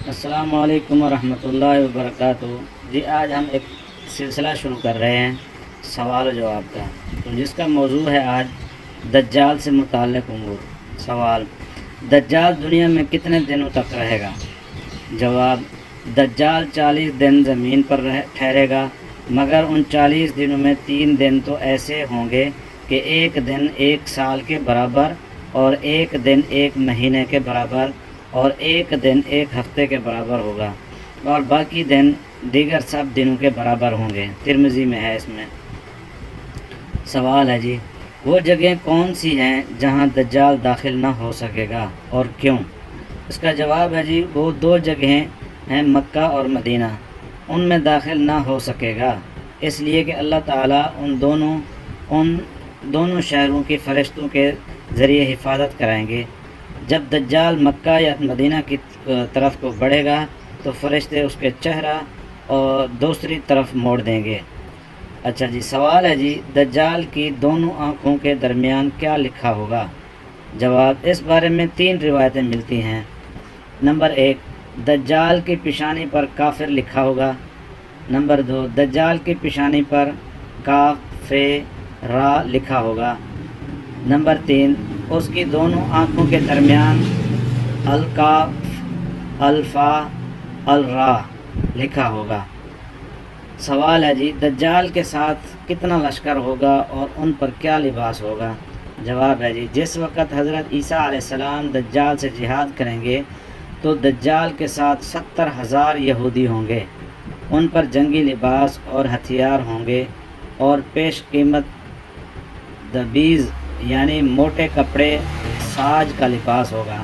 السلام علیکم ورحمۃ اللہ وبرکاتہ۔ جی آج ہم ایک سلسلہ شروع کر رہے ہیں سوال و جواب کا، تو جس کا موضوع ہے آج دجال سے متعلق امور۔ سوال: دجال دنیا میں کتنے دنوں تک رہے گا؟ جواب: دجال 40 دن زمین پر ٹھہرے گا، مگر ان 40 دنوں میں 3 دن تو ایسے ہوں گے کہ ایک دن 1 سال کے برابر، اور ایک دن 1 مہینے کے برابر، اور ایک دن 1 ہفتے کے برابر ہوگا، اور باقی دن دیگر سب دنوں کے برابر ہوں گے۔ ترمذی میں ہے اس میں۔ سوال ہے جی، وہ جگہیں کون سی ہیں جہاں دجال داخل نہ ہو سکے گا اور کیوں؟ اس کا جواب ہے جی، وہ 2 جگہیں ہیں، مکہ اور مدینہ۔ ان میں داخل نہ ہو سکے گا اس لیے کہ اللہ تعالیٰ ان دونوں شہروں کی فرشتوں کے ذریعے حفاظت کرائیں گے۔ جب دجال مکہ یا مدینہ کی طرف کو بڑھے گا تو فرشتے اس کے چہرہ اور دوسری طرف موڑ دیں گے۔ اچھا جی، سوال ہے جی، دجال کی دونوں آنکھوں کے درمیان کیا لکھا ہوگا؟ جواب: اس بارے میں 3 روایتیں ملتی ہیں۔ نمبر 1، دجال کی پیشانی پر کافر لکھا ہوگا۔ نمبر 2، دجال کی پیشانی پر کاف را لکھا ہوگا۔ نمبر 3، اس کی دونوں آنکھوں کے درمیان الکاف الفا الرا لکھا ہوگا۔ سوال ہے جی، دجال کے ساتھ کتنا لشکر ہوگا اور ان پر کیا لباس ہوگا؟ جواب ہے جی، جس وقت حضرت عیسیٰ علیہ السلام دجال سے جہاد کریں گے تو دجال کے ساتھ 70,000 یہودی ہوں گے۔ ان پر جنگی لباس اور ہتھیار ہوں گے اور پیش قیمت دبیز یعنی موٹے کپڑے ساج کا لباس ہوگا۔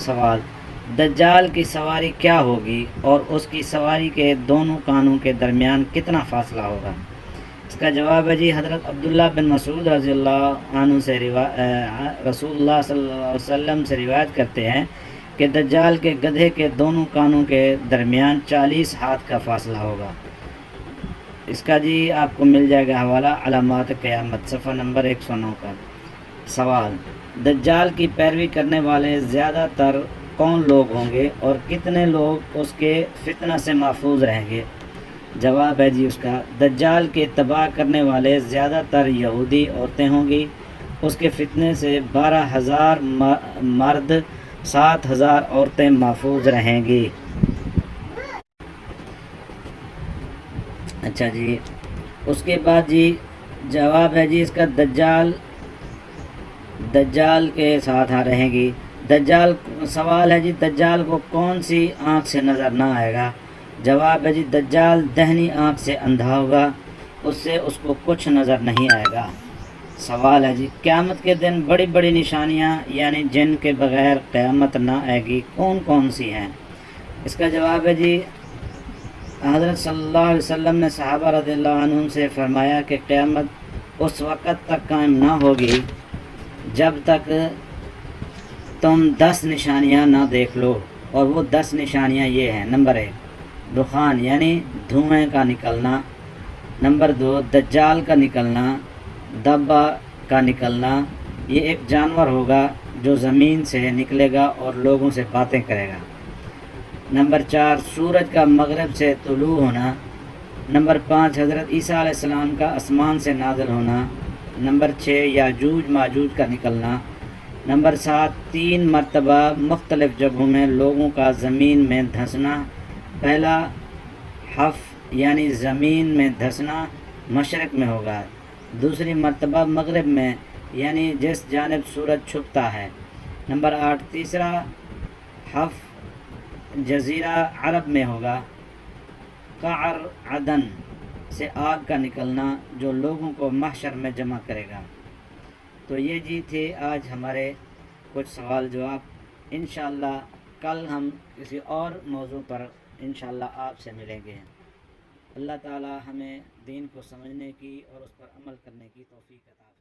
سوال: دجال کی سواری کیا ہوگی اور اس کی سواری کے دونوں کانوں کے درمیان کتنا فاصلہ ہوگا؟ اس کا جواب ہے جی، حضرت عبداللہ بن مسعود رضی اللہ عنہ سے رسول اللہ صلی اللہ علیہ وسلم سے روایت کرتے ہیں کہ دجال کے گدھے کے دونوں کانوں کے درمیان 40 ہاتھ کا فاصلہ ہوگا۔ اس کا جی آپ کو مل جائے گا حوالہ علامات قیامت صفحہ نمبر 109 کا۔ سوال: دجال کی پیروی کرنے والے زیادہ تر کون لوگ ہوں گے اور کتنے لوگ اس کے فتنہ سے محفوظ رہیں گے؟ جواب ہے جی اس کا، دجال کے اتباع کرنے والے زیادہ تر یہودی عورتیں ہوں گی۔ اس کے فتنے سے 12,000 مرد 7,000 عورتیں محفوظ رہیں گی۔ اچھا جی، اس کے بعد جی جواب ہے جی اس کا، دجال کے ساتھ رہیں گی۔ سوال ہے جی، دجال کو کون سی آنکھ سے نظر نہ آئے گا؟ جواب ہے جی، دجال دہنی آنکھ سے اندھا ہوگا، اس سے اس کو کچھ نظر نہیں آئے گا۔ سوال ہے جی، قیامت کے دن بڑی بڑی نشانیاں یعنی جن کے بغیر قیامت نہ آئے گی کون کون سی ہیں؟ اس کا جواب ہے جی، حضرت صلی اللہ علیہ وسلم نے صحابہ رضی اللہ عنہم سے فرمایا کہ قیامت اس وقت تک قائم نہ ہوگی جب تک تم 10 نشانیاں نہ دیکھ لو، اور وہ 10 نشانیاں یہ ہیں۔ نمبر 1، دخان یعنی دھوئیں کا نکلنا۔ نمبر 2، دجال کا نکلنا، دبہ کا نکلنا، یہ ایک جانور ہوگا جو زمین سے نکلے گا اور لوگوں سے باتیں کرے گا۔ نمبر 4، سورج کا مغرب سے طلوع ہونا۔ نمبر 5، حضرت عیسیٰ علیہ السلام کا آسمان سے نازل ہونا۔ نمبر 6، یاجوج ماجوج کا نکلنا۔ نمبر 7، 3 مرتبہ مختلف جگہوں میں لوگوں کا زمین میں دھنسنا۔ پہلا حف یعنی زمین میں دھنسنا مشرق میں ہوگا، دوسری مرتبہ مغرب میں یعنی جس جانب سورج چھپتا ہے۔ نمبر 8، تیسرا حف جزیرہ عرب میں ہوگا، قعر عدن سے آگ کا نکلنا جو لوگوں کو محشر میں جمع کرے گا۔ تو یہ جی تھے آج ہمارے کچھ سوال جواب۔ انشاءاللہ کل ہم کسی اور موضوع پر انشاءاللہ آپ سے ملیں گے۔ اللہ تعالی ہمیں دین کو سمجھنے کی اور اس پر عمل کرنے کی توفیق عطا فرمائے۔